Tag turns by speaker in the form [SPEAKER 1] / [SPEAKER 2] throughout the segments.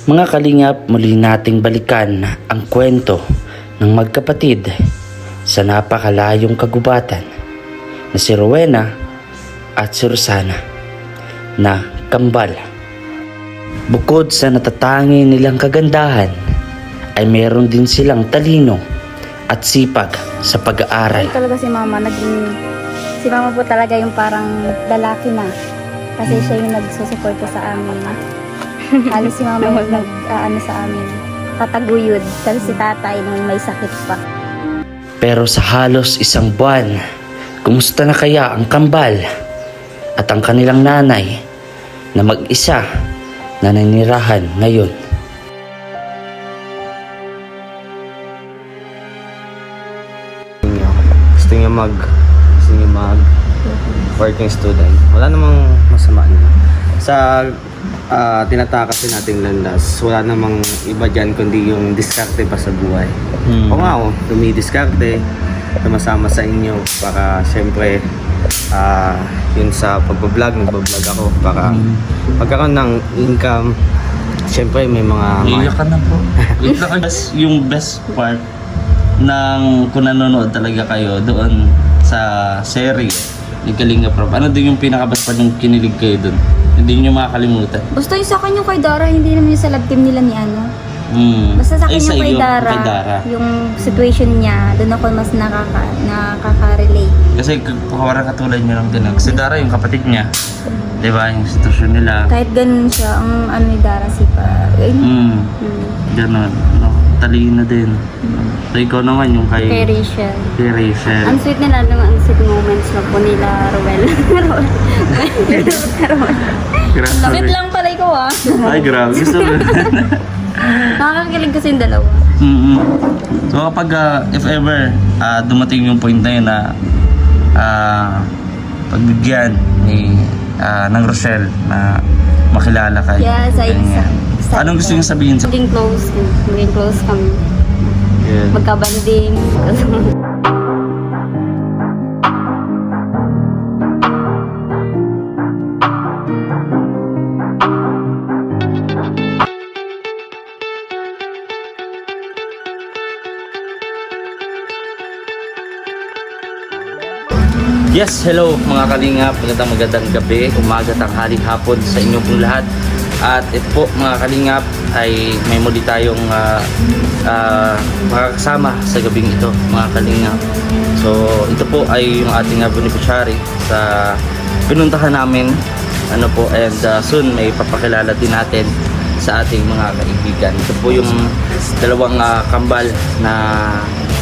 [SPEAKER 1] Mga kalingap, muli nating balikan ang kwento ng magkapatid sa napakalayong kagubatan na si Rowena at si Rosana na kambal. Bukod sa natatangi nilang kagandahan, ay meron din silang talino at sipag sa pag-aaral.
[SPEAKER 2] Talaga si mama po talaga yung parang lalaki na. Kasi siya yung nagsusuporta sa amin. Halos si mama yung nag-ano sa amin. Tataguyod. Kasi si tatay nung may sakit pa.
[SPEAKER 1] Pero sa halos isang buwan, kumusta na kaya ang kambal at ang kanilang nanay na mag-isa na nanirahan ngayon?
[SPEAKER 3] Gusto niyo mag working student. Wala namang masama niya. Sa tinatakas din nating landas, wala namang iba dyan kundi yung diskarte pa sa buhay. O nga dumidiskarte, sumasama sa inyo para syempre yun sa pagbablog, nagbablog ako para magkaroon ng income. Syempre may mga
[SPEAKER 1] Iyak ka na po. Yung best part ng kung nanonood talaga kayo doon sa serie ni Kalinga Prab. Ano din yung pinakabas pa nung kinilig kayo doon? Hindi nyo makakalimutan.
[SPEAKER 2] Basta yung sa akin yung kay Dara, hindi naman yung sa love team nila ni ano. Basta sa akin yung kay Dara, yung situation niya, doon ako mas nakaka-relate.
[SPEAKER 1] Kasi parang katulad nyo lang din. Si Dara yung kapatid niya. Diba? Yung sitwasyon nila.
[SPEAKER 2] Kahit ganun siya, ang ano ni Dara
[SPEAKER 1] Ganon. No? Talino din. So ikaw naman yung kay
[SPEAKER 2] Rachel.
[SPEAKER 1] Kay Rachel.
[SPEAKER 2] Ang sweet nila, ang sweet moments na po nila, Rowel. Sweet lang pala ikaw
[SPEAKER 1] Ay, grabe. Gusto mo.
[SPEAKER 2] Nakakakilig kasi yung dalawa.
[SPEAKER 1] So kapag if ever dumating yung point na yun na pagbigyan ng Rochelle na makilala kayo.
[SPEAKER 2] Yeah,
[SPEAKER 1] Anong gusto niyo sabihin sa...
[SPEAKER 2] Maging close kami.
[SPEAKER 1] Yeah.
[SPEAKER 2] Magkabanding.
[SPEAKER 1] Yes, hello mga kalingap. Magandang gabi, umaga, tanghali, hapon sa inyong pong lahat. At ito po mga kalingap ay may muli tayong makakasama sa gabing ito mga kalingap. So ito po ay yung ating beneficiary sa pinuntahan namin and soon may papakilala din natin sa ating mga kaibigan. Ito po yung dalawang kambal na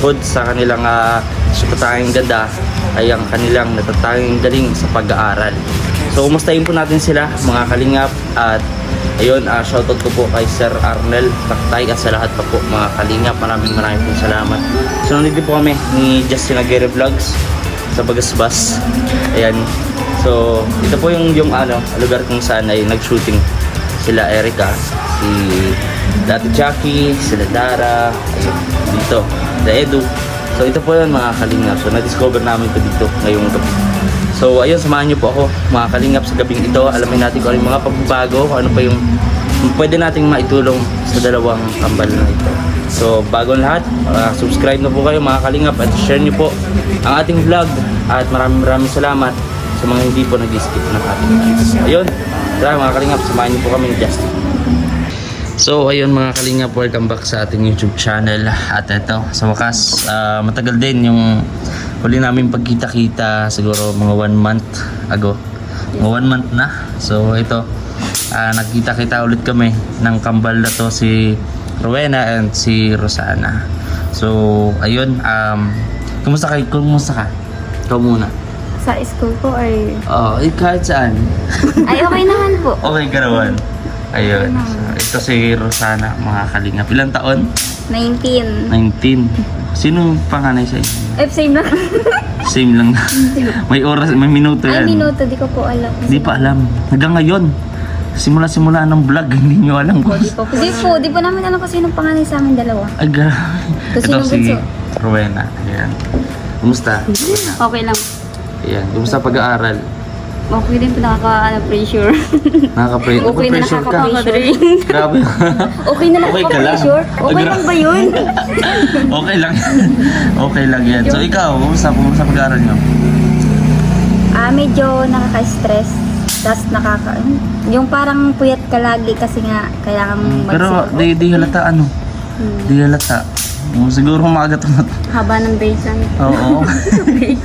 [SPEAKER 1] bukod sa kanilang supatanging ganda ay ang kanilang natatanging galing sa pag-aaral. So umustahin po natin sila mga kalingap at ayun, shoutout ko po kay Sir Arnel Taktay at sa lahat pa po mga kalingap. Maraming pong salamat. Sunod din po kami ni Justin Aguirre Vlogs sa Bagasbas. Ayan. So ito po yung lugar kung saan ay nag-shooting sila Erica, si Dati Jackie, sila Dara, ayun, dito, the Edu. So ito po yun mga kalingap. So na-discover namin ito dito ngayong gabi. So ayun, samahan niyo po ako mga kalingap sa gabing ito. Alamin natin kung ano yung mga pagbabago, kung ano pa yung pwede nating maitulong sa dalawang kambal na ito. So bago lahat, subscribe na po kayo mga kalingap at share niyo po ang ating vlog. At maraming salamat sa mga hindi po nag-skip ng ating vlog. Ayun, tara mga kalingap, samahan niyo po kami ni Justin. So ayun mga kalingap, welcome back sa ating YouTube channel. At ito, sa wakas, matagal din yung huli namin pagkita-kita, siguro mga 1 month ago. Mga 1 month na. So ito, nagkita-kita ulit kami ng kambal na to, si Rowena and si Rosana. So ayun, kumusta ka? Ikaw muna.
[SPEAKER 2] Sa school po ay...
[SPEAKER 1] Kahit saan.
[SPEAKER 2] Ay, okay naman po.
[SPEAKER 1] Okay ka naman. Ayun. So, ito si Rosana, mga kalingap. Ilang taon?
[SPEAKER 2] 19.
[SPEAKER 1] 19. Sino panganay sa inyo?
[SPEAKER 2] Same lang.
[SPEAKER 1] Same lang. May oras, may minuto yan.
[SPEAKER 2] Ay, minuto. Di ko po alam.
[SPEAKER 1] Hindi pa alam. Hanggang ngayon. Simula ng vlog, hindi nyo alam kung...
[SPEAKER 2] Di po namin alam kung sino panganay sa amin dalawa.
[SPEAKER 1] Ay, ito si Rowena. Ayan. Kumusta?
[SPEAKER 2] Okay lang.
[SPEAKER 1] Ayan. Kumusta pag-aaral?
[SPEAKER 2] Okay din po nakaka-pressure. Okay na
[SPEAKER 1] Nagpa-pressure ka.
[SPEAKER 2] nakaka-pressure.
[SPEAKER 1] Grabe.
[SPEAKER 2] Okay na
[SPEAKER 1] Okay ka lang.
[SPEAKER 2] nakaka-pressure? Okay lang ba yun?
[SPEAKER 1] Okay lang. Okay lang yan. So ikaw, sa pag-aaral nyo?
[SPEAKER 2] Medyo nakaka-stress. Tapos yung parang puyat ka lagi kasi nga kailangan mong
[SPEAKER 1] Pero
[SPEAKER 2] magsipag.
[SPEAKER 1] di halata ano? Di halata. Siguro umaga to.
[SPEAKER 2] Haba ng break lang.
[SPEAKER 1] Oo.
[SPEAKER 2] Hindi,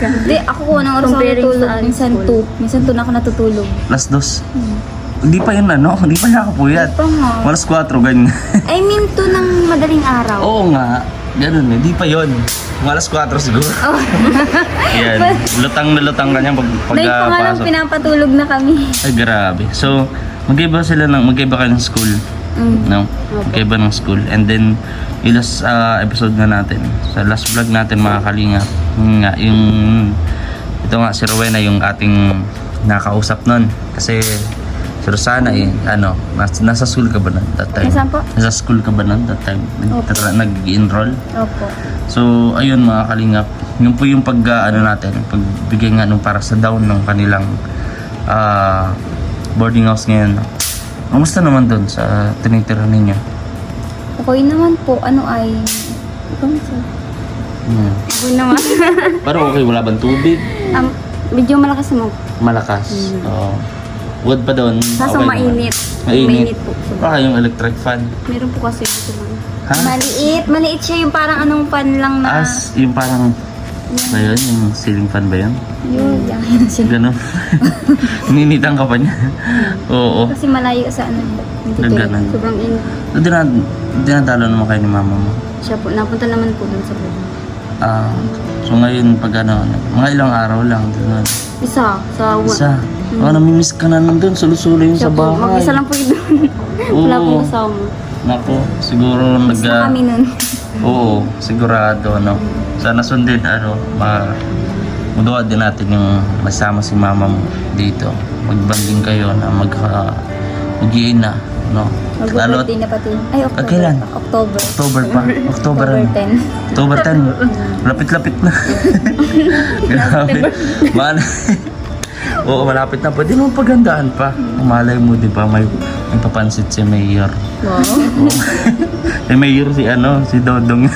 [SPEAKER 2] ako ko ng oras ako natutulog. Minsan 2 na ako natutulog.
[SPEAKER 1] Plus 2. Hindi pa yun ano? Hindi pa nakakapuyat.
[SPEAKER 2] Pa nga.
[SPEAKER 1] Malas 4, ganyan.
[SPEAKER 2] I mean, 2 ng madaling araw.
[SPEAKER 1] Oo nga. Ganun, hindi pa yun. Malas 4 siguro. Yan. Lutang na lutang ka niya
[SPEAKER 2] Dahil pa nga lang
[SPEAKER 1] pagpasok.
[SPEAKER 2] pinapatulog na kami.
[SPEAKER 1] Ay, grabe. So, magkaiba kayo ng school. No? Magkaiba ng school. And then, yung last episode na natin, sa last vlog natin mga kalingap, ito nga, si Rowena yung ating nakausap nun. Kasi, si Rosana nasa school ka ba nun that time?
[SPEAKER 2] Nasaan po?
[SPEAKER 1] Nasa school ka ba nun that time? Nag-enroll?
[SPEAKER 2] Opo.
[SPEAKER 1] So, ayun mga kalingap, yun po yung pagbigay nga nung para sa down ng kanilang boarding house ngayon. Kamusta naman doon sa tinitira ninyo?
[SPEAKER 2] Okay naman po. Okay naman.
[SPEAKER 1] Pero okay, wala bang tubig?
[SPEAKER 2] Medyo malakas mo.
[SPEAKER 1] Malakas. Oo. Wood pa doon.
[SPEAKER 2] Kaso
[SPEAKER 1] okay
[SPEAKER 2] mainit.
[SPEAKER 1] Mainit.
[SPEAKER 2] Mainit po.
[SPEAKER 1] Baka yung electric fan.
[SPEAKER 2] Meron po kasi dito lang.
[SPEAKER 1] Ha?
[SPEAKER 2] Maliit siya yung parang anong pan lang na.
[SPEAKER 1] Yung parang, ba yun? Yung ceiling fan ba yun?
[SPEAKER 2] Yun, yan siya.
[SPEAKER 1] Ganon. Ninitang ka pa niya. Oo.
[SPEAKER 2] Kasi malayo sa hindi
[SPEAKER 1] Ganun.
[SPEAKER 2] sobrang init.
[SPEAKER 1] So, dinadalo naman kayo ni mama mo.
[SPEAKER 2] Siya po, napunta naman po dun sa buwan.
[SPEAKER 1] So ngayon pag mga ilang araw lang doon.
[SPEAKER 2] Isa, sa
[SPEAKER 1] Isa. Namimiss ka na nandun, sulo-sulo yung
[SPEAKER 2] Siya
[SPEAKER 1] sa
[SPEAKER 2] po,
[SPEAKER 1] bahay.
[SPEAKER 2] mag-isa lang po yun doon. Wala
[SPEAKER 1] Oo.
[SPEAKER 2] pong kasama.
[SPEAKER 1] Nako, siguro
[SPEAKER 2] Miss na kami nun.
[SPEAKER 1] Oo, sigurado Sana sundin magawa din natin yung masama si mama mo dito. Magbanding kayo na mag-iina, no?
[SPEAKER 2] Mag-birthday na pati. Ay, October.
[SPEAKER 1] Kailan?
[SPEAKER 2] pa. October.
[SPEAKER 1] October pa. October
[SPEAKER 2] 10.
[SPEAKER 1] October 10. Lapit-lapit na. Grabe. Oo, malapit na. Pwede mo pagandaan pa. Malay mo, di ba? May papansit si Mayor.
[SPEAKER 2] Wow.
[SPEAKER 1] Si Mayor si Dodong.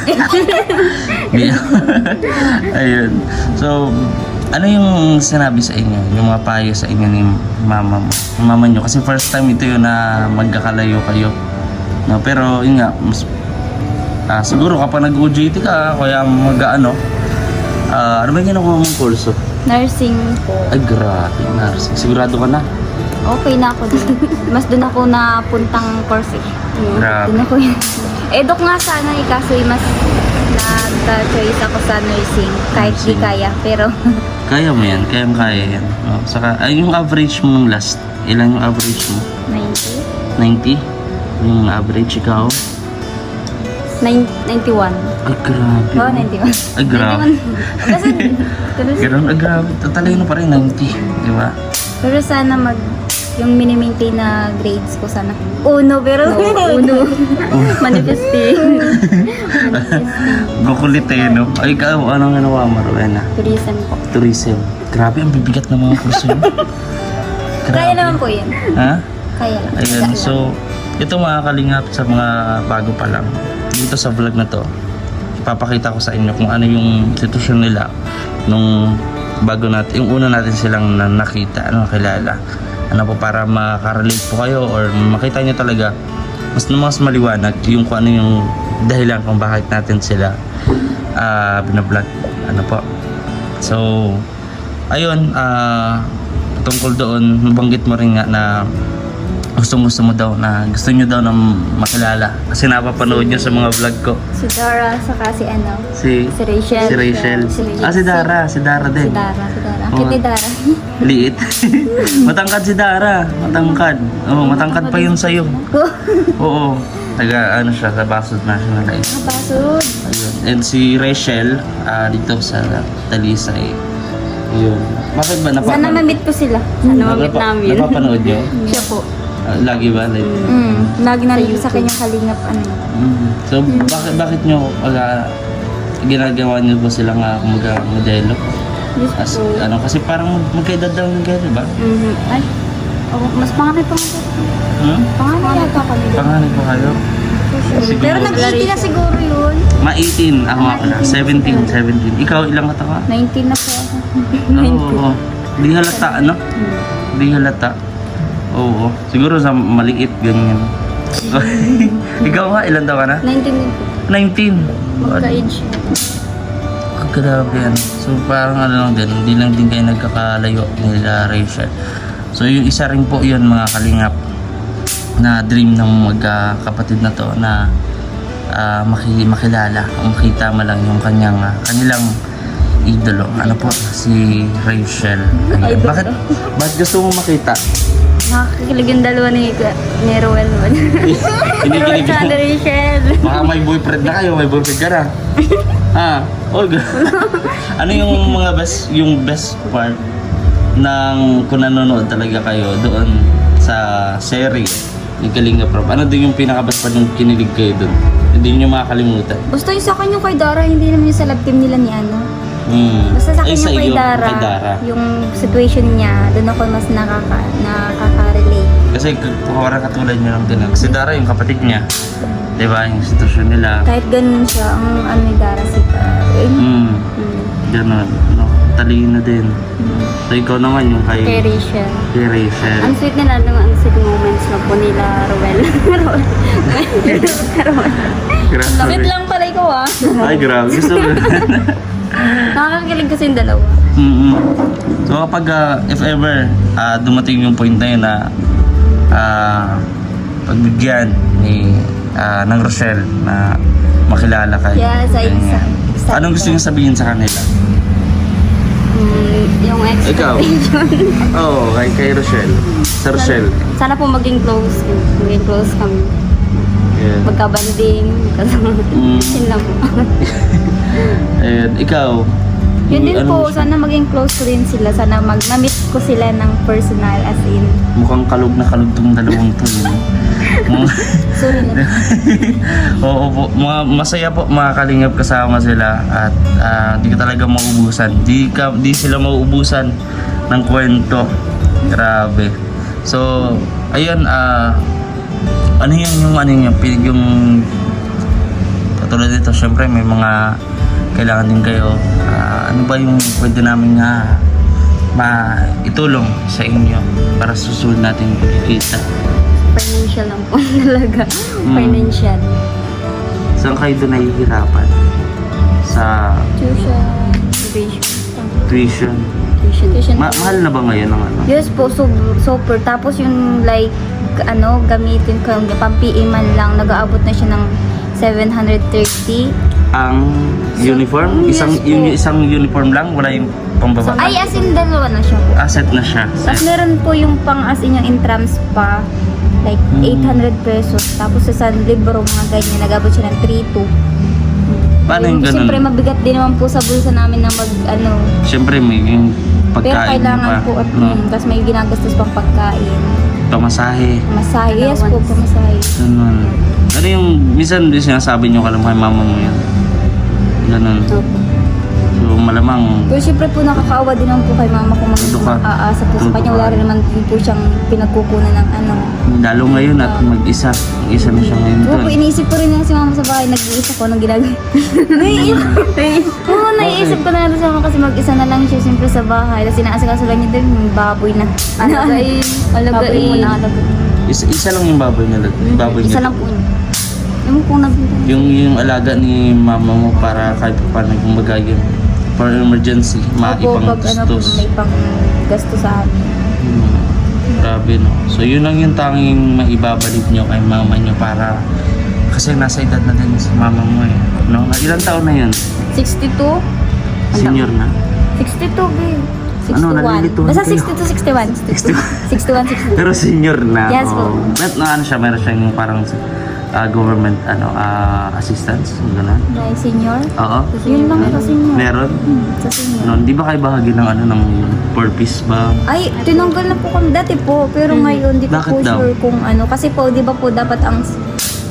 [SPEAKER 1] Ayun. So, ano yung sinabi sa inyo? Yung mga payo sa inyo ni mama mo? Mama nyo. Kasi first time ito yun na magkakalayo kayo. No, pero yun nga, siguro kapag nag-OJT ka, kaya ano ba yung kinukuha mong kurso?
[SPEAKER 2] Nursing po.
[SPEAKER 1] Ay, grabe, nursing. Sigurado ka na?
[SPEAKER 2] Okay na ako dun. Mas dun ako napuntang course eh.
[SPEAKER 1] Grabe.
[SPEAKER 2] Dun ako yun. Doc nga sana kaso mas nag-choice ako sa nursing. Kahit di
[SPEAKER 1] Nursing.
[SPEAKER 2] kaya. Pero
[SPEAKER 1] Kaya mo yan, kaya yan. Saka, yung average mong last, ilan yung average mo?
[SPEAKER 2] 90?
[SPEAKER 1] 90? Yung average ikaw?
[SPEAKER 2] 91.
[SPEAKER 1] Ay, grabe.
[SPEAKER 2] Oo, 91.
[SPEAKER 1] Ay, grabe.
[SPEAKER 2] 91.
[SPEAKER 1] Ganun, grabe. Tatalino pa rin, 90. Di ba?
[SPEAKER 2] Pero sana yung mini-maintain na grades ko sana. Uno, pero uno. Manifesting.
[SPEAKER 1] Gukulit no? Ay, ikaw, anong ginawa mo, Rowena?
[SPEAKER 2] Tourism po.
[SPEAKER 1] Tourism. Grabe, ang bibigat ng mga kurso yun.
[SPEAKER 2] Kaya naman po yun.
[SPEAKER 1] Ha?
[SPEAKER 2] Kaya lang.
[SPEAKER 1] Ayun,
[SPEAKER 2] Kaya lang.
[SPEAKER 1] so, ito mga kalingap sa mga bago pa lang. Dito sa vlog na to, ipapakita ko sa inyo kung ano yung sitwasyon nila nung bago natin, yung una natin silang nakita, nakilala. Ano po, para makarelate po kayo or makita nyo talaga mas maliwanag yung kung ano yung dahilan kung bakit natin sila binablog. Ano po. So, ayun, tungkol doon, mabanggit mo rin nga na gusto mo daw na gusto nyo daw na makilala kasi napapanood nyo sa mga vlog ko
[SPEAKER 2] Si Dara, saka
[SPEAKER 1] si
[SPEAKER 2] Rachel.
[SPEAKER 1] si Dara din
[SPEAKER 2] Si Dara. Ang cute ni Dara.
[SPEAKER 1] liit. Matangkad si Dara, matangkad pa yun sa'yo. Oo, siya sa Basod National High.
[SPEAKER 2] Pasod.
[SPEAKER 1] Ayun. And si Rachel dito sa Talisay. Yun. Bakit ba
[SPEAKER 2] Sana ma-meet ko sila. Sana ma-meet namin.
[SPEAKER 1] Napapanood nyo?
[SPEAKER 2] Siya po.
[SPEAKER 1] Lagi ba? Like,
[SPEAKER 2] Lagi narinig sa kanyang kalingap
[SPEAKER 1] So, bakit nyo ginagawa nyo ba silang modelo?
[SPEAKER 2] Yes
[SPEAKER 1] As,
[SPEAKER 2] po.
[SPEAKER 1] ano, kasi parang magkaedad daw ng kayo, diba?
[SPEAKER 2] Ay, mas panganay pa mo. Panganay yata kami.
[SPEAKER 1] Panganay po kayo? Siguro.
[SPEAKER 2] Pero nag-18 na siguro yun.
[SPEAKER 1] Ma-18 ako nga pala. 17. Ikaw, ilang kata ka?
[SPEAKER 2] 19 na po ako.
[SPEAKER 1] Oo. Di halata, ano? Di halata. Oo. Siguro sa maliit, ganyan. Ikaw nga, ilan daw ka na?
[SPEAKER 2] 19 din po.
[SPEAKER 1] 19.
[SPEAKER 2] Magka-age.
[SPEAKER 1] Grabe yan. So parang ano lang din, hindi lang din kayo nagkakalayo nila Rachel. So yung isa rin po yun mga kalingap na dream ng magkakapatid na to na makilala o makita mo lang yung kanilang idolo. Ano po? Si Rachel. Ayan. Bakit gusto mo makita?
[SPEAKER 2] Nakakakilig yung dalawa ni Rowell. Rowell
[SPEAKER 1] Kinikilig
[SPEAKER 2] sa
[SPEAKER 1] mo.
[SPEAKER 2] Rachel.
[SPEAKER 1] Baka may boyfriend na kayo, may boyfriend ka na. Ano yung mga best part ng kung nanonood talaga kayo doon sa serie ni Kalinga Prab? Ano din yung pinaka-best part ng kinilig kayo doon? Hindi nyo makakalimutan.
[SPEAKER 2] Basta yung sa akin yung kay Dara, hindi naman yung sa love team nila ni ano. Basta sa akin
[SPEAKER 1] Ay, sa
[SPEAKER 2] yung kay
[SPEAKER 1] iyo,
[SPEAKER 2] Dara,
[SPEAKER 1] kay Dara.
[SPEAKER 2] yung situation niya, doon ako mas nakaka-relate.
[SPEAKER 1] Kasi parang katulad nyo lang din. Si Dara yung kapatid niya. Diba? Yung sitwasyon nila.
[SPEAKER 2] Kahit ganun siya, ang ano ni Dara si
[SPEAKER 1] Ganun. No? Talino din. So ikaw naman yung
[SPEAKER 2] kay
[SPEAKER 1] kay
[SPEAKER 2] Rachel.
[SPEAKER 1] Rachel.
[SPEAKER 2] Ang sweet nila, ang sweet moments na po nila Rowell.
[SPEAKER 1] Grabe.
[SPEAKER 2] Sweet lang pala ikaw
[SPEAKER 1] Ay, grabe. Gusto mo.
[SPEAKER 2] Nakakakilig kasi yung dalawa.
[SPEAKER 1] So kapag if ever dumating yung point na yun na pagbigyan ni ng Rochelle na makilala kayo.
[SPEAKER 2] Yeah, sa
[SPEAKER 1] ganyan.
[SPEAKER 2] isa.
[SPEAKER 1] Anong gusto niyo sabihin sa kanila?
[SPEAKER 2] Yung
[SPEAKER 1] Ikaw?
[SPEAKER 2] expectation.
[SPEAKER 1] Oo, kay Rochelle. Sa Rochelle.
[SPEAKER 2] Sana po maging close. Maging close kami.
[SPEAKER 1] Yeah.
[SPEAKER 2] Magkabanding. Yun lang po.
[SPEAKER 1] And ikaw?
[SPEAKER 2] Yun din
[SPEAKER 1] ano
[SPEAKER 2] po, sana maging close ko din sila. Sana na-meet ko sila ng personal as in.
[SPEAKER 1] Mukhang kalog na kalog tong dalawang to.
[SPEAKER 2] Sorry na.
[SPEAKER 1] Oo po, masaya po mga kalingap kasama sila at di ka talaga mauubusan. Di sila mauubusan ng kwento. Grabe. So, ayun, ano yung katulad dito, syempre may mga kailangan din kayo. Ano ba yung pwede namin maitulong sa inyo para susunod natin yung pagkikita?
[SPEAKER 2] Financial lang po talaga. Financial.
[SPEAKER 1] Saan kayo doon nahihirapan? Sa
[SPEAKER 2] Tuition.
[SPEAKER 1] tuition? Mahal na ba ngayon ang ano?
[SPEAKER 2] Yes po, super. Tapos yung like, gamitin ko, pampiin man lang, nag-aabot na siya ng 730.
[SPEAKER 1] Ang uniform?
[SPEAKER 2] Yes po.
[SPEAKER 1] Isang uniform lang? Wala yung pambaba?
[SPEAKER 2] Ay, as in, dalawa na siya po.
[SPEAKER 1] Asset na siya.
[SPEAKER 2] Tapos meron po yung pang as in yung entrance pa, like 800 pesos. Tapos sa San Libro, mga ganyan, nag-abot siya ng 3,2.
[SPEAKER 1] Paano yung ganun?
[SPEAKER 2] Siyempre, mabigat din naman po sa bulsa namin na
[SPEAKER 1] Siyempre may yung pagkain
[SPEAKER 2] pero kailangan
[SPEAKER 1] pa.
[SPEAKER 2] po at tapos may ginagastos pang pagkain.
[SPEAKER 1] Pamasahe.
[SPEAKER 2] Masahe, yes po, pamasahe.
[SPEAKER 1] Ganun. Ano yung, minsan sinasabi nyo kalam kay mama mo yun? Ganun.
[SPEAKER 2] Opo.
[SPEAKER 1] So malamang,
[SPEAKER 2] Pero siyempre po nakakaawa din naman po kay mama kung
[SPEAKER 1] Tudo ka.
[SPEAKER 2] mag-aasa po sa kanya. Wala rin naman din po siyang pinagkukunan ng
[SPEAKER 1] lalo ngayon at mag-isa. Mag-isa na siya ngayon
[SPEAKER 2] Oo
[SPEAKER 1] doon.
[SPEAKER 2] po, iniisip ko rin na si mama sa bahay. Nag-iisip ko anong ginagawa. Oo, naiisip ko na rin sa mama kasi mag-isa na lang siya siyempre sa bahay. Tapos inaasikaso lang niya din, yung baboy na. Alagain. Baboy mo na alagain.
[SPEAKER 1] Isa lang yung baboy nila. Baboy
[SPEAKER 2] Isa
[SPEAKER 1] niya.
[SPEAKER 2] lang po yun. Yung po nabinta.
[SPEAKER 1] Yung alaga ni mama mo para kahit paano kung yun for emergency,
[SPEAKER 2] Opo,
[SPEAKER 1] maipang
[SPEAKER 2] pag
[SPEAKER 1] tustos.
[SPEAKER 2] may pang gasto sa amin.
[SPEAKER 1] Grabe no. So yun lang yung tanging maibabalik nyo kay mama nyo para kasi nasa edad na din si mama mo eh. No? Ilang taon na yun?
[SPEAKER 2] 62?
[SPEAKER 1] Senior na?
[SPEAKER 2] 62, babe. 61.
[SPEAKER 1] Ano, nalilituhan
[SPEAKER 2] Basta
[SPEAKER 1] kayo.
[SPEAKER 2] 62, 61. 61, 62.
[SPEAKER 1] Pero senior na.
[SPEAKER 2] Yes po.
[SPEAKER 1] Ano siya, meron siya yung parang government assistance, gano'n.
[SPEAKER 2] Dahil senior?
[SPEAKER 1] Oo.
[SPEAKER 2] Yun lang sa senior.
[SPEAKER 1] Meron?
[SPEAKER 2] Sa senior.
[SPEAKER 1] Ano, di ba kayo bahagi ng ng purpose ba?
[SPEAKER 2] Ay, tinanggal na po kami dati po. Pero ngayon, di ko
[SPEAKER 1] Bakit
[SPEAKER 2] po
[SPEAKER 1] daw?
[SPEAKER 2] sure kung ano. Kasi po, di ba po, dapat ang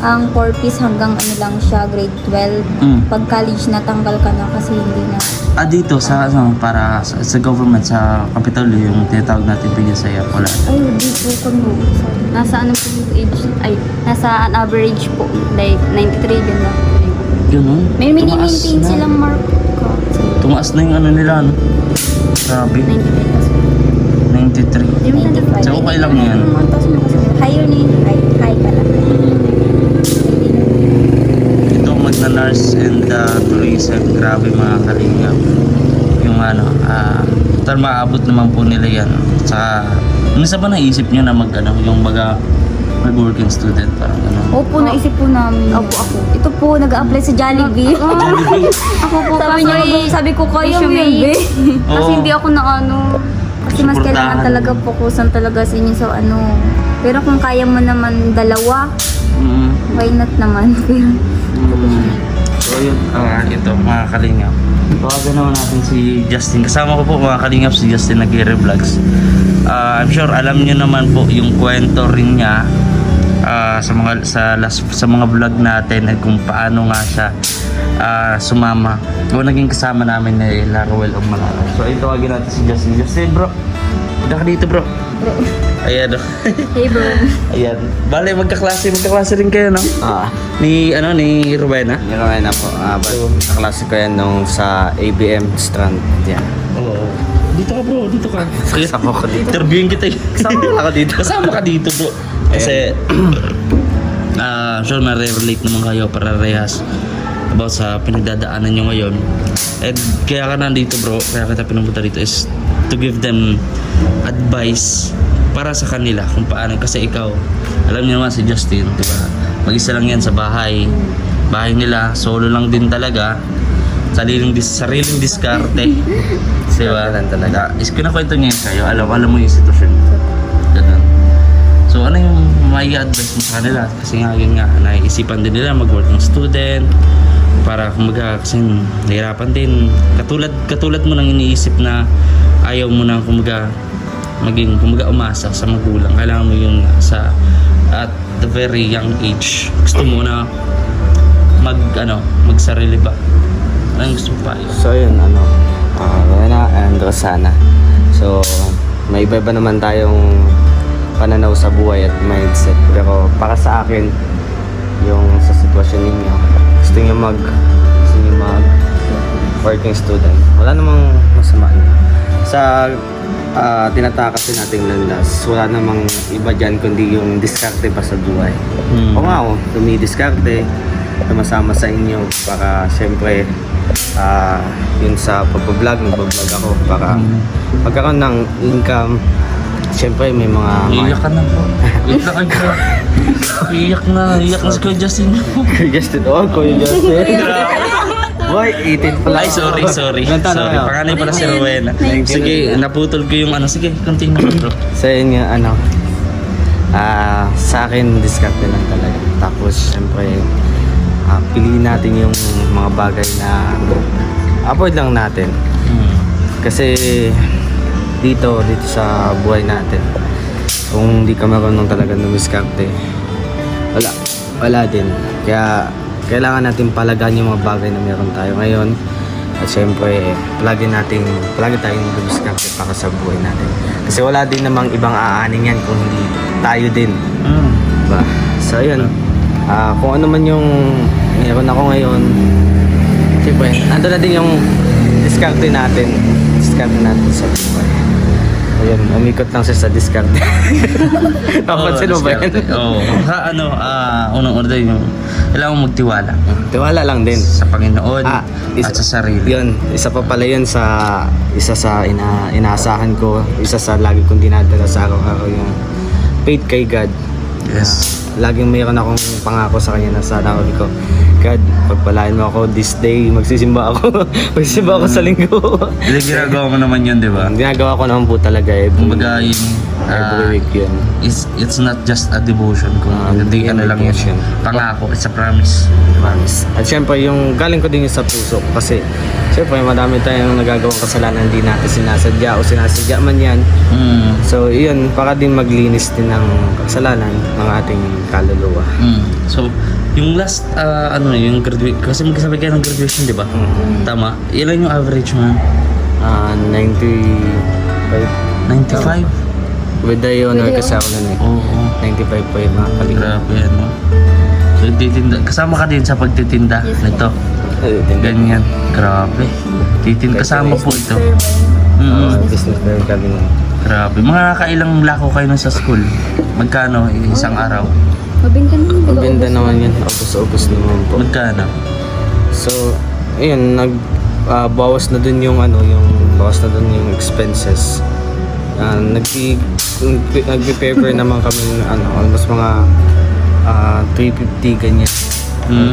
[SPEAKER 2] ang 4 hanggang ano lang siya, grade 12. Pag college natanggal ka na kasi hindi na.
[SPEAKER 1] Dito sa ano, para sa government, sa Kapitolyo, yung tinatawag natin PDSA, wala.
[SPEAKER 2] Ay, hindi po kami. Nasa ano po yung age? Ay, nasa an average po. Like 93, gano'n.
[SPEAKER 1] Ganun?
[SPEAKER 2] May
[SPEAKER 1] Tumaas
[SPEAKER 2] mini-maintain
[SPEAKER 1] na.
[SPEAKER 2] silang mark ko.
[SPEAKER 1] Tumaas na yung ano nila, no? Grabe.
[SPEAKER 2] 93 kasi.
[SPEAKER 1] 93.
[SPEAKER 2] Yung 95.
[SPEAKER 1] So, okay lang yan.
[SPEAKER 2] Higher ni high pala.
[SPEAKER 1] Ito magna-nurse and tourism. Grabe mga kalingap. Yung ano, total maabot naman po nila yan. Saka, minsan ba naisip nyo na yung mag-working student? Parang gano'n.
[SPEAKER 2] Opo, naisip po namin. Opo, ako. Ito po, nag-a-apply sa Jollibee.
[SPEAKER 4] Ako po
[SPEAKER 2] sabi niya, sabi ko kayo,
[SPEAKER 4] Issue
[SPEAKER 2] maybe.
[SPEAKER 1] Oo.
[SPEAKER 2] Kasi hindi ako na ano. Kasi mas
[SPEAKER 1] Suportahan.
[SPEAKER 2] kailangan talaga fokusan talaga sa inyo sa ano. Pero kung kaya mo naman dalawa, why not naman?
[SPEAKER 1] So yun, ito mga kalingap. Tawagan naman natin si Justin. Kasama ko po mga kalingap si Justin Nagire-Vlogs. I'm sure alam niyo naman po yung kwento rin niya sa mga vlog natin at kung paano nga siya sumama. O naging kasama namin ni Laruel o Malala. So ayun, tawagin natin si Justin. Justin bro, punta ka dito bro. Ayan o.
[SPEAKER 2] Hey bro.
[SPEAKER 1] Ayan. Bale, magkaklase rin kayo, no? Ni Rowena?
[SPEAKER 3] Yung na po. Naklase ko yan nung sa ABM Strand. Yan.
[SPEAKER 1] Oo. Dito ka bro, dito ka.
[SPEAKER 3] Kasama ko dito.
[SPEAKER 1] Interviewin kita.
[SPEAKER 3] Kasama ako dito.
[SPEAKER 1] Kasama ka dito bro. Kasi, sure na-relate naman kayo parehas about sa pinagdadaanan nyo ngayon. And kaya ka nandito bro, kaya kita pinupunta dito is to give them advice para sa kanila kung paano. Kasi ikaw, alam niyo naman si Justin, di ba? Mag-isa lang yan sa bahay nila, solo lang din talaga, sariling diskarte. Di ba? Talaga. Is kinakwento niya yun kayo, alam mo yung sitwasyon. Ganun. So ano yung may advice mo sa kanila? Kasi nga yun nga, naiisipan din nila mag-working student para kumaga kasi nahirapan din. Katulad mo nang iniisip na ayaw mo nang kumaga umasa sa magulang. Kailangan mo yung at the very young age. Gusto mo na magsarili ba? Anong gusto mo pa?
[SPEAKER 3] So yun, Rowena and Rosana. So, may iba-iba naman tayong pananaw sa buhay at mindset. Pero para sa akin, yung sa sitwasyon ninyo, gusto nyo mag working student. Wala namang masama yun. Sa tinatakas din nating landas, wala namang iba dyan kundi yung diskarte pa sa buhay. O nga dumidiskarte, tumasama sa inyo para syempre yun sa pag-vlog ako para magkaroon ng income. Syempre may mga
[SPEAKER 1] Iyak ka na bro. Iyak na si Kuya Justin.
[SPEAKER 3] Justin, Kuya Justin. Boy, 18 pala.
[SPEAKER 1] Ay, sorry. Panganay pala si Rowena. Sige, naputol ko yung sige, continue bro.
[SPEAKER 3] So yun nga, sa akin, diskarte lang talaga. Tapos, syempre, piliin natin yung mga bagay na avoid lang natin. Kasi, dito sa buhay natin, kung hindi ka marunong talaga dumiskarte, wala din. Kaya, kailangan natin palagaan yung mga bagay na meron tayo ngayon. At syempre, palagi tayong dumiskarte para sa buhay natin. Kasi wala din namang ibang aaning yan kung hindi tayo din. Diba? So, yun. Kung ano man yung meron ako ngayon, syempre, nandun na din yung diskarte natin sa buhay. Ayun, umikot lang siya sa diskarte. Napansin mo ba yan?
[SPEAKER 1] Oo. Unang-una yung kailangan mo magtiwala.
[SPEAKER 3] Tiwala lang din.
[SPEAKER 1] Sa Panginoon at sa sarili.
[SPEAKER 3] Yun, isa pa pala yun sa inaasahan ko, isa sa lagi kong dinadala sa araw-araw yung faith kay God.
[SPEAKER 1] Yes.
[SPEAKER 3] Laging mayroon akong pangako sa kanya na sana ko, God, pagpalain mo ako this day, magsisimba ako sa linggo.
[SPEAKER 1] Hindi ginagawa mo naman yun, di ba?
[SPEAKER 3] Ginagawa ko naman po talaga eh.
[SPEAKER 1] Kumbaga, yung
[SPEAKER 3] Every week yun.
[SPEAKER 1] It's not just a devotion kung hindi ano lang yun.
[SPEAKER 3] devotion.
[SPEAKER 1] Pangako, it's a promise.
[SPEAKER 3] Promise. At syempre, yung galing ko din yung sa puso kasi syempre madami tayong nagagawang kasalanan hindi natin sinasadya o sinasadya man yan. So yun, para din maglinis din ng kasalanan ng ating kaluluwa.
[SPEAKER 1] So, yung last, yung graduate, kasi magkasabay kayo ng graduation, di ba? Tama. Ilan yung average mo?
[SPEAKER 3] 95.
[SPEAKER 1] 95?
[SPEAKER 3] With the honor kasi ako nun eh.
[SPEAKER 1] Oo.
[SPEAKER 3] 95 po yung mga kalinga.
[SPEAKER 1] Grabe, ano? So, titinda. Kasama ka din sa pagtitinda nito. Ganyan. Grabe. Kasama po ito.
[SPEAKER 3] Business fair kami nun.
[SPEAKER 1] Grabe. Mga kailang lako kayo nun sa school? Magkano isang araw?
[SPEAKER 2] Mabinta naman.
[SPEAKER 3] Mabinda naman yun. August naman po.
[SPEAKER 1] Magkano?
[SPEAKER 3] So, ayun, bawas na dun yung bawas na dun yung expenses. Nagpe-paper naman kami almost mga 350 ganyan.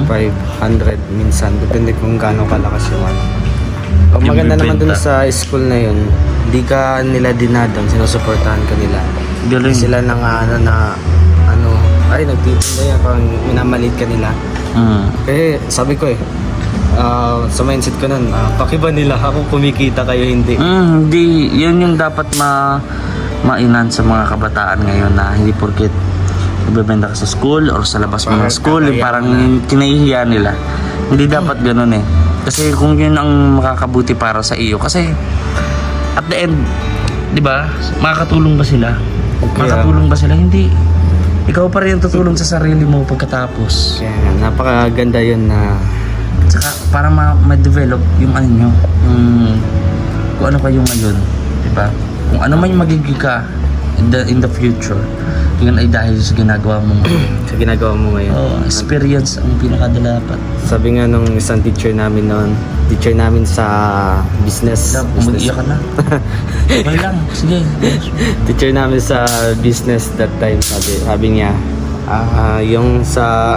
[SPEAKER 3] 500 minsan, depende kung gaano kalakas yung Ang
[SPEAKER 1] Yung
[SPEAKER 3] maganda naman dun
[SPEAKER 1] bibenta.
[SPEAKER 3] sa school na yun, di ka nila dinadang, sinusuportahan ka nila.
[SPEAKER 1] Galing.
[SPEAKER 3] Sila nang ay nagtitinda yan, parang minamalit ka nila. Kaya sabi ko sa mindset ko nun, pakiba nila ako kumikita kayo hindi.
[SPEAKER 1] Hindi. Yan yung dapat mainan sa mga kabataan ngayon na hindi porket ibebenta ka sa school or sa labas mo ng school,
[SPEAKER 3] Kaya
[SPEAKER 1] parang kinahihiya nila. Hindi dapat ganun eh. Kasi kung yun ang makakabuti para sa iyo, kasi at the end, di ba, makakatulong ba sila? Makakatulong ba sila? Hindi. Ikaw pa rin yung tutulong sa sarili mo pagkatapos.
[SPEAKER 3] Kaya nga, napakaganda yun na
[SPEAKER 1] Tsaka para ma-develop yung ano nyo, kung ano kayo ngayon, di ba? Kung ano man yung magiging ka in the future, yun ay dahil sa ginagawa mo ngayon.
[SPEAKER 3] sa ginagawa mo ngayon.
[SPEAKER 1] Experience ang pinakadalapat.
[SPEAKER 3] Sabi nga nung isang teacher namin sa business.
[SPEAKER 1] Kung mag-iyak ka na. Okay lang, sige.
[SPEAKER 3] Teacher namin sa business that time, sabi niya, yung sa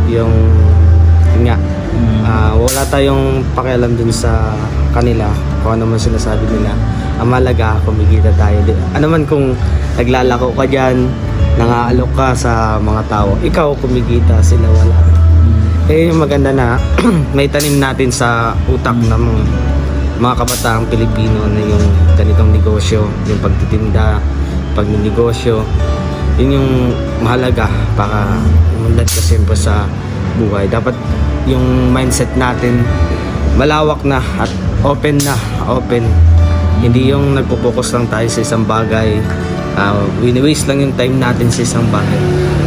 [SPEAKER 3] yun nga, wala tayong pakialam dun sa kanila kung ano man sinasabi nila. Ang malaga, kumikita tayo. Ano man kung naglalako ka dyan, nangaalok ka sa mga tao, ikaw kumikita, sila wala. Yung maganda na may tanim natin sa utak ng mga kabataang Pilipino na yung ganitong negosyo, yung pagtitinda, pagninegosyo. Yun yung mahalaga para umunlad ka siyempre sa buhay. Dapat yung mindset natin malawak na at open. Hindi yung nagpo-focus lang tayo sa isang bagay, wini-waste lang yung time natin sa isang bagay.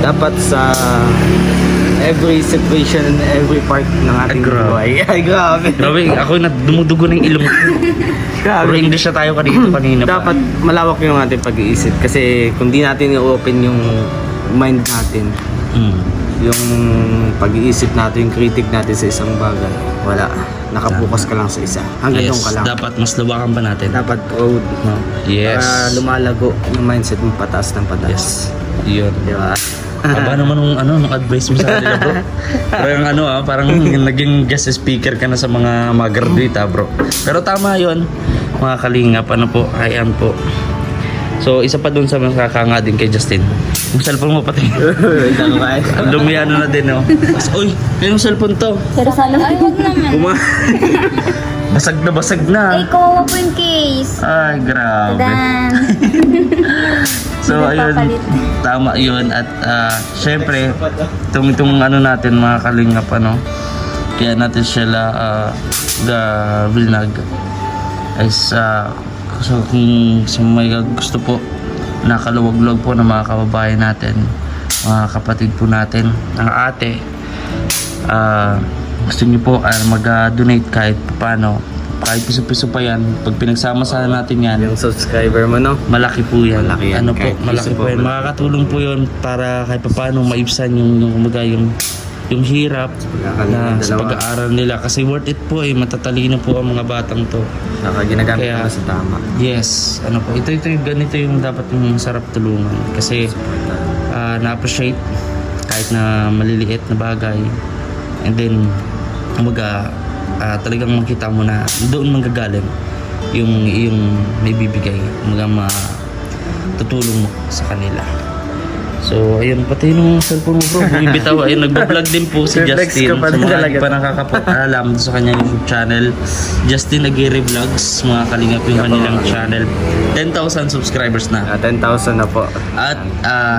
[SPEAKER 3] Dapat sa every situation and every part ng ating buhay. Ay, grabe.
[SPEAKER 1] Grabe, ako na dumudugo ng ilong ko. Pero English na tayo kanina pa.
[SPEAKER 3] Dapat malawak yung ating pag-iisip kasi kung di natin i-open yung mind natin, yung pag-iisip natin, yung critic natin sa isang bagay, wala. Nakabukas ka lang sa isa. Hanggang doon ka lang.
[SPEAKER 1] Dapat mas lawakan pa natin.
[SPEAKER 3] Dapat proud. No?
[SPEAKER 1] Yes.
[SPEAKER 3] Para lumalago yung mindset mo pataas ng pataas.
[SPEAKER 1] Yun.
[SPEAKER 3] Di ba?
[SPEAKER 1] Aba naman nung advice mo sa kanila, bro. Parang parang naging guest speaker ka na sa mga graduate, bro. Pero tama 'yon, mga kalingap, po, ayan po. So, isa pa dun sa mga kakanga din kay Justin. Yung cellphone mo pati. Ang dumi na din, oh. Uy, yung cellphone to.
[SPEAKER 2] Pero sana ay, wag naman.
[SPEAKER 1] Basag na.
[SPEAKER 2] Ay, kawawa po yung case.
[SPEAKER 1] Ay, grabe.
[SPEAKER 2] Dan.
[SPEAKER 1] So, ayun,
[SPEAKER 2] Napapalit.
[SPEAKER 1] tama yun. At syempre, itong natin, mga kalingap, kaya natin sila Vilnag is so kung sa may gusto po nakaluwag-luwag po ng mga kababayan natin, mga kapatid po natin, ang ate, gusto niyo po mag-donate kahit paano, kahit piso-piso pa yan, pag pinagsama-sama natin yan,
[SPEAKER 3] Yung subscriber mo, no?
[SPEAKER 1] malaki po yan.
[SPEAKER 3] Malaki yan.
[SPEAKER 1] Po,
[SPEAKER 3] Kahit
[SPEAKER 1] malaki
[SPEAKER 3] piso
[SPEAKER 1] po yan.
[SPEAKER 3] po.
[SPEAKER 1] Makakatulong po yun para kahit paano maibsan yung hirap na sa pag-aaral nila. Kasi worth it po matatalino po ang mga batang to.
[SPEAKER 3] Saka ginagamit
[SPEAKER 1] Kaya-
[SPEAKER 3] mo sa tama.
[SPEAKER 1] Yes, po, ito yung ganito yung dapat yung sarap tulungan. Kasi na-appreciate kahit na maliliit na bagay. And then, talagang makita mo na doon manggagaling yung may bibigay. tutulong mo sa kanila. So, ayun, pati yung cellphone mo bro, bumibitaw. Ayun, nagbablog din po si
[SPEAKER 3] Reflex
[SPEAKER 1] Justin.
[SPEAKER 3] ka pa
[SPEAKER 1] Sa mga
[SPEAKER 3] talaga.
[SPEAKER 1] hindi pa nakakapag-alam sa kanyang YouTube channel, Justin Aguirre Vlogs, mga kalingap yung kanilang channel. 10,000 subscribers na.
[SPEAKER 3] 10,000 na po.
[SPEAKER 1] At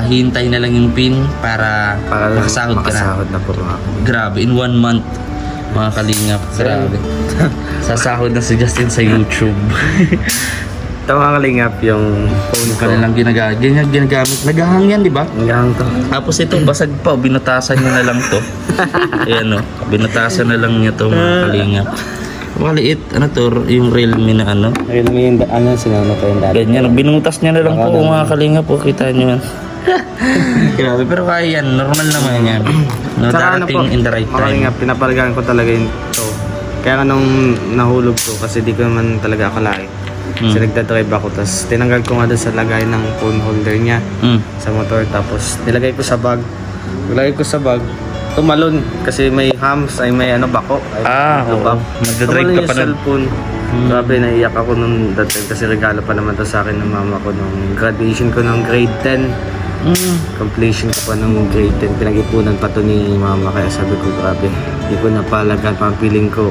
[SPEAKER 1] hihintay na lang yung pin para makasahod ka na.
[SPEAKER 3] Makasahod na po mga
[SPEAKER 1] Grabe, in 1 month, mga kalingap. Grabe. Sasahod na si Justin sa YouTube.
[SPEAKER 3] Ito mga kalingap yung phone ko.
[SPEAKER 1] Kanilang ginagamit. Naghahang yan, di ba?
[SPEAKER 3] Hanggang to.
[SPEAKER 1] Tapos ito, basag pa. Binutasan niya na lang to. Ayan o. Binutasan na lang niya to, mga kalingap. Maliit, ano to, yung Realme na ano.
[SPEAKER 3] Realme, sinano pa yung dati.
[SPEAKER 1] Ganyan, binutas niya na lang po, mga kalingap po. Kita niyo yan. Grabe, pero kaya yan. Normal naman yan. No,
[SPEAKER 3] Tsaka
[SPEAKER 1] darating in the right
[SPEAKER 3] mga
[SPEAKER 1] time.
[SPEAKER 3] kalingap, pinapalagaan ko talaga yun to. Kaya nga nung nahulog to, kasi di ko naman talaga akalain. Kasi nagdadrive ako, tapos tinanggal ko nga doon sa lagay ng phone holder niya sa motor, tapos nilagay ko sa bag. Nilagay ko sa bag, tumalon kasi may hams, ay may bako.
[SPEAKER 1] Oo. Nagdadrive ka
[SPEAKER 3] Tumalon
[SPEAKER 1] pa
[SPEAKER 3] yung
[SPEAKER 1] nun.
[SPEAKER 3] cellphone. Grabe, naiyak ako nung that time kasi regalo pa naman to sa akin ng mama ko nung graduation ko ng grade 10. Completion ko pa nung grade 10. Pinag-ipunan pa to ni mama, kaya sabi ko grabe, hindi ko napalagan pa ang feeling ko.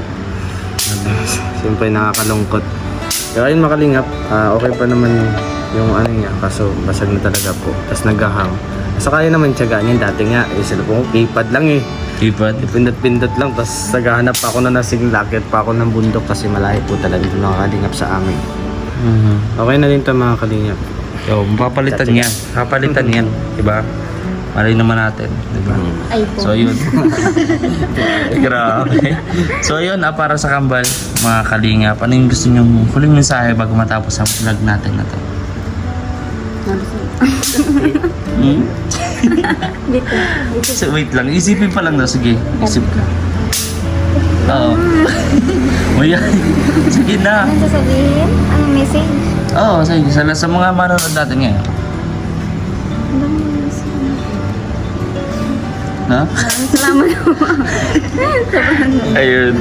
[SPEAKER 3] Siyempre nakakalungkot. Pero ayun makalingap, okay pa naman yung niya, kaso basag na talaga po. Tapos naghahang. So kaya naman tiyagaan yan, dati nga, cellphone ko, keypad lang eh.
[SPEAKER 1] Keypad.
[SPEAKER 3] Pindot-pindot lang, tapos naghahanap pa ako na nasing lakit pa ako ng bundok kasi malayo po talaga ito mga kalingap sa amin. Okay na din ito mga kalingap.
[SPEAKER 1] So, papalitan yan. Papalitan yan. Diba? Malay naman natin. Diba?
[SPEAKER 2] Ay po.
[SPEAKER 1] So, yun. Grabe. So, yun, para sa kambal, mga kalingap, ano yung gusto nyo huling mensahe bago matapos ang vlog natin na to?
[SPEAKER 2] Dito.
[SPEAKER 1] So, wait lang. Isipin pa lang daw. Sige. Isip ka. Oo. Uy, sige na.
[SPEAKER 2] Ano sasabihin? Anong message?
[SPEAKER 1] Oo, sige. Sa mga manonood natin ngayon. Ha?
[SPEAKER 2] Maraming salamat po.
[SPEAKER 1] Ayun.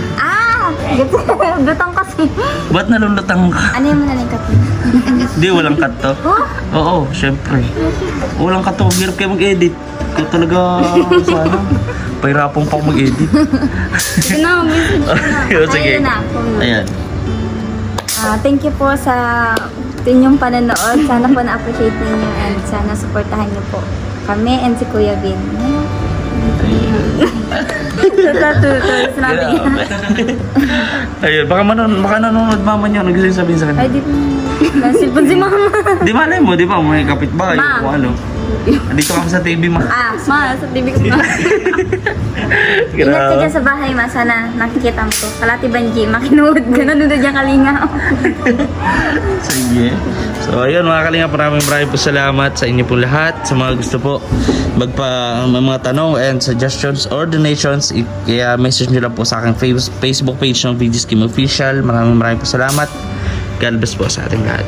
[SPEAKER 2] Gutang kasi.
[SPEAKER 1] Ba't nalulutang ka?
[SPEAKER 2] Ano yung manalikat mo?
[SPEAKER 1] Hindi, walang cut to.
[SPEAKER 2] Oh?
[SPEAKER 1] Oo, syempre. Walang cut to. Hirap kayo mag-edit. Kaya talaga, sana. Pahirapong pa ako mag-edit.
[SPEAKER 2] Sige na, message ko na.
[SPEAKER 1] Ayun, sige.
[SPEAKER 2] Ayun na, ako na.
[SPEAKER 1] Ayan.
[SPEAKER 2] Thank you po sa inyong panonood. Sana po na-appreciate ninyo and sana supportahan niyo po kami and si Kuya Vin. Sinabi niya.
[SPEAKER 1] Ayun, baka nanonood mama niyo. Nagsasabihin sa
[SPEAKER 2] Ay,
[SPEAKER 1] kanya.
[SPEAKER 2] di po. Nasilpon si mama.
[SPEAKER 1] Di malay mo, di ba? May kapitbahay.
[SPEAKER 2] Ma.
[SPEAKER 1] O ano. Dito ako sa TV, ma.
[SPEAKER 2] Ma, sa TV ko na. Ingat ka dyan sa bahay, ma. Sana nakikita mo to. Kalati Banji, makinuod ka na doon dyan kalinga.
[SPEAKER 1] Sige. So, ayun mga kalingap, maraming po salamat sa inyo po lahat. Sa mga gusto po may mga tanong and suggestions or donations, kaya message nyo lang po sa aking Facebook page ng VG Scheme Official. Maraming po salamat. God bless po sa ating lahat.